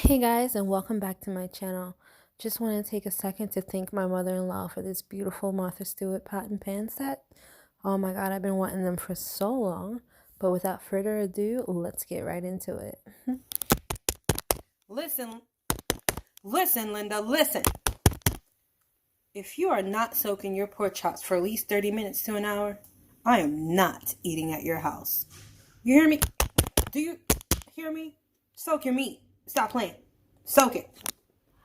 Hey guys, and welcome back to my channel. Just want to take a second to thank my mother-in-law for this beautiful Martha Stewart pot and pan set. Oh my god, I've been wanting them for so long. But without further ado, let's get right into it. Listen, Linda, listen. If you are not soaking your pork chops for at least 30 minutes to an hour, I am not eating at your house. You hear me? Do you hear me? Soak your meat. Stop playing. Soak it.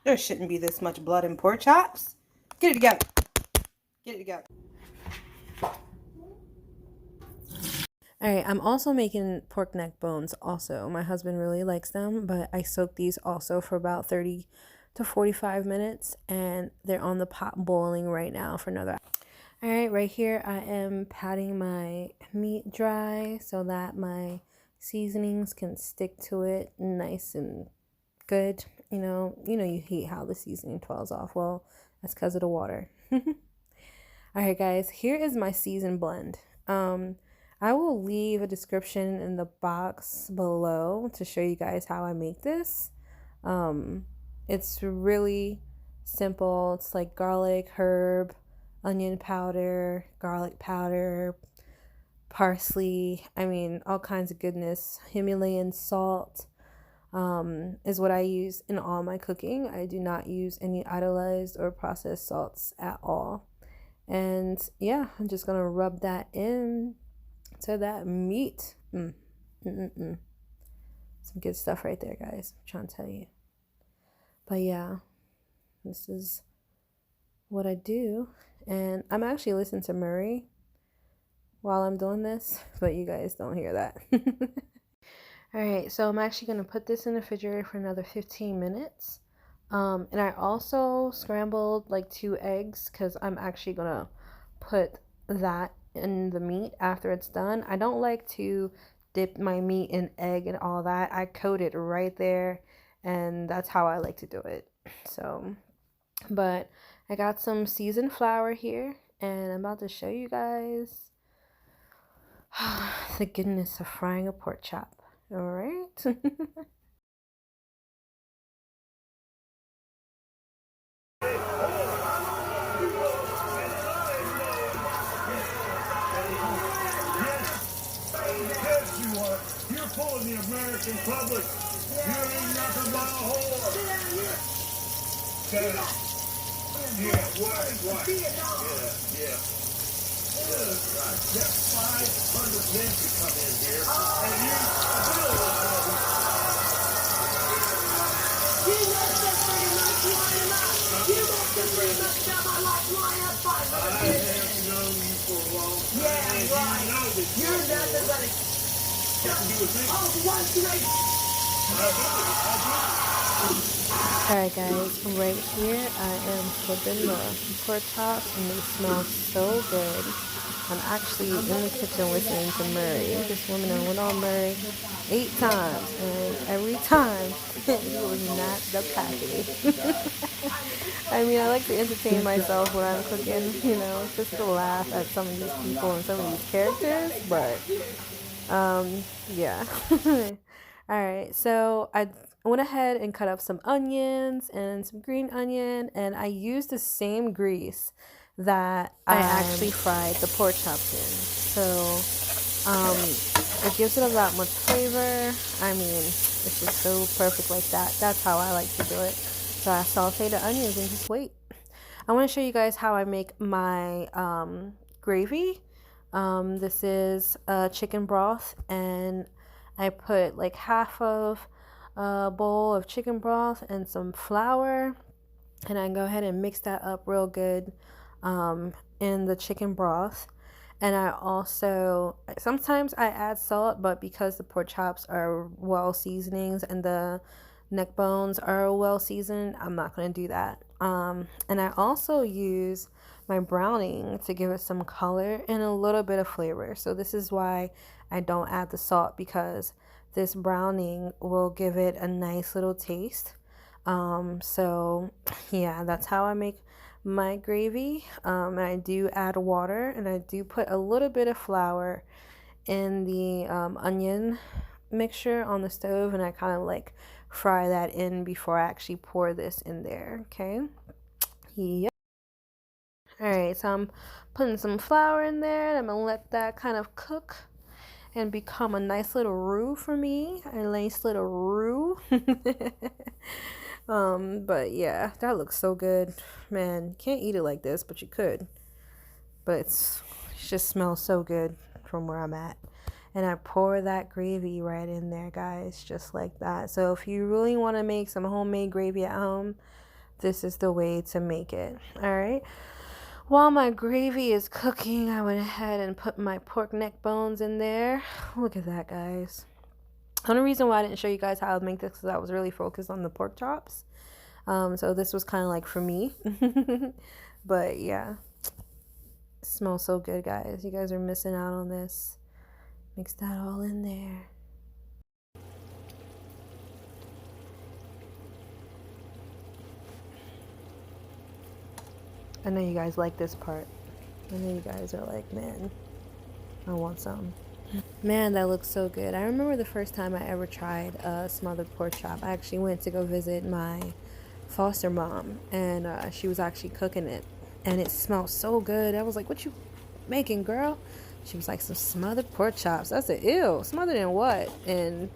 There shouldn't be this much blood in pork chops. Get it together. Get it together. Alright, I'm also making pork neck bones also. My husband really likes them, but I soak these also for about 30 to 45 minutes, and they're on the pot boiling right now for another. Alright, right here I am patting my meat dry so that my seasonings can stick to it nice and good. You know you hate how the seasoning falls off. Well, that's because of the water. Alright guys, here is my seasoned blend. I will leave a description in the box below to show you guys how I make this. It's really simple. It's like garlic, herb, onion powder, garlic powder, parsley, all kinds of goodness. Himalayan salt is what I use in all my cooking. I do not use any idolized or processed salts at all. And yeah, I'm just gonna rub that in to that meat. Some good stuff right there, guys. I'm trying to tell you. But yeah, this is what I do. And I'm actually listening to Murray while I'm doing this, but you guys don't hear that. Alright, so I'm actually going to put this in the refrigerator for another 15 minutes. And I also scrambled like 2 eggs because I'm actually going to put that in the meat after it's done. I don't like to dip my meat in egg and all that. I coat it right there, and that's how I like to do it. So, but I got some seasoned flour here, and I'm about to show you guys the goodness of frying a pork chop. All right. Yes, you are. You're fooling the American public. You ain't nothing but a whore. Shut up. Yeah, right. Yeah. Just 500 men to come in here, and you still You must have pretty much lined up. You must have pretty much got my life lined up 500 men. I have known you for a long time. Yeah, and right. You know that you're nothing but a... Nothing to do with me. Oh, the ones who ain't... Alright guys, right here I am flipping the pork chops and they smell so good. I'm actually in the kitchen listening to Murray. This woman went on Murray 8 times, and every time he was not the package. I like to entertain myself when I'm cooking, just to laugh at some of these people and some of these characters, but yeah. Alright, so I went ahead and cut up some onions and some green onion, and I used the same grease that I actually fried the pork chops in. So it gives it a lot much flavor. It's just so perfect like that. That's how I like to do it. So I saute the onions and just wait. I want to show you guys how I make my gravy. This is chicken broth, and I put like half of a bowl of chicken broth and some flour, and I go ahead and mix that up real good in the chicken broth. And I also sometimes I add salt, but because the pork chops are well seasonings and the neck bones are well seasoned, I'm not going to do that. And I also use my browning to give it some color and a little bit of flavor. So this is why I don't add the salt, because this browning will give it a nice little taste. So yeah, that's how I make my gravy. And I do add water, and I do put a little bit of flour in the onion mixture on the stove, and I kind of like fry that in before I actually pour this in there, okay? Yep. All right, so I'm putting some flour in there, and I'm gonna let that kind of cook and become a nice little roux for me, a nice little roux. But yeah, that looks so good, man. You can't eat it like this, but you could. But it just smells so good from where I'm at. And I pour that gravy right in there, guys, just like that. So if you really want to make some homemade gravy at home, this is the way to make it. All right. While my gravy is cooking, I went ahead and put my pork neck bones in there. Look at that, guys. The only reason why I didn't show you guys how to make this is I was really focused on the pork chops. So this was kind of like for me. But yeah, it smells so good, guys. You guys are missing out on this. Mix that all in there. I know you guys like this part. I know you guys are like, man, I want some. Man, that looks so good. I remember the first time I ever tried a smothered pork chop. I actually went to go visit my foster mom, and she was actually cooking it, and it smelled so good. I was like, what you making, girl? She was like, some smothered pork chops. I said, ew, smothered in what? And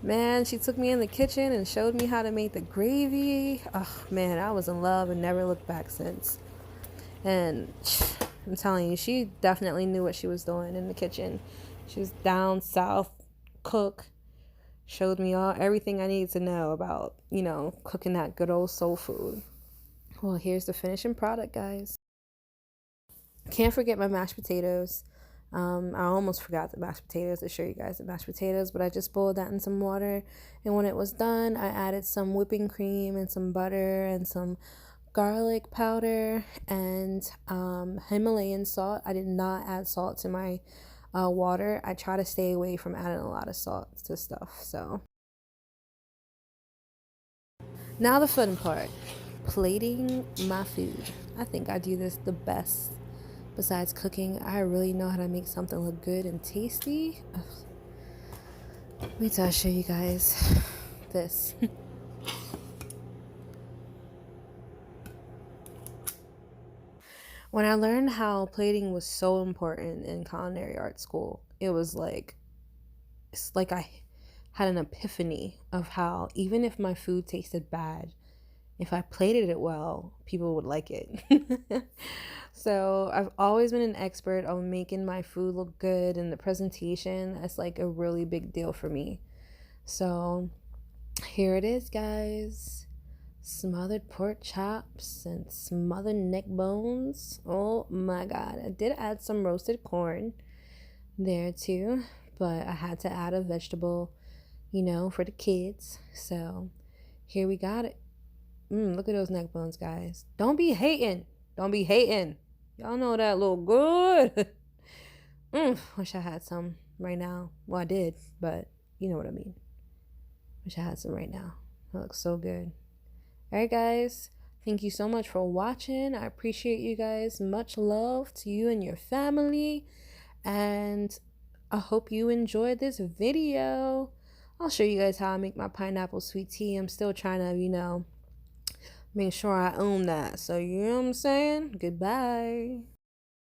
man, she took me in the kitchen and showed me how to make the gravy. Oh man, I was in love and never looked back since. And I'm telling you, she definitely knew what she was doing in the kitchen. She was down south cook, showed me everything I needed to know about, you know, cooking that good old soul food. Well, here's the finishing product, guys. Can't forget my mashed potatoes. I almost forgot the mashed potatoes to show you guys the mashed potatoes, but I just boiled that in some water, and when it was done, I added some whipping cream and some butter and some garlic powder and Himalayan salt. I did not add salt to my water. I try to stay away from adding a lot of salt to stuff. So now the fun part, plating my food. I think I do this the best. Besides cooking, I really know how to make something look good and tasty. Ugh. Wait till I show you guys this. When I learned how plating was so important in culinary art school, it was like, it's like I had an epiphany of how even if my food tasted bad, if I plated it well, people would like it. So I've always been an expert on making my food look good, and the presentation, that's like a really big deal for me. So here it is, guys. Smothered pork chops and smothered neck bones. Oh my god. I did add some roasted corn there too, but I had to add a vegetable, you know, for the kids. So here we got it. Look at those neck bones, guys. Don't be hating. Don't be hating. Y'all know that look good. Wish I had some right now. Well, I did, but you know what I mean. Wish I had some right now. That looks so good. All right, guys. Thank you so much for watching. I appreciate you guys. Much love to you and your family. And I hope you enjoyed this video. I'll show you guys how I make my pineapple sweet tea. I'm still trying to, you know, make sure I own that. So, you know what I'm saying? Goodbye.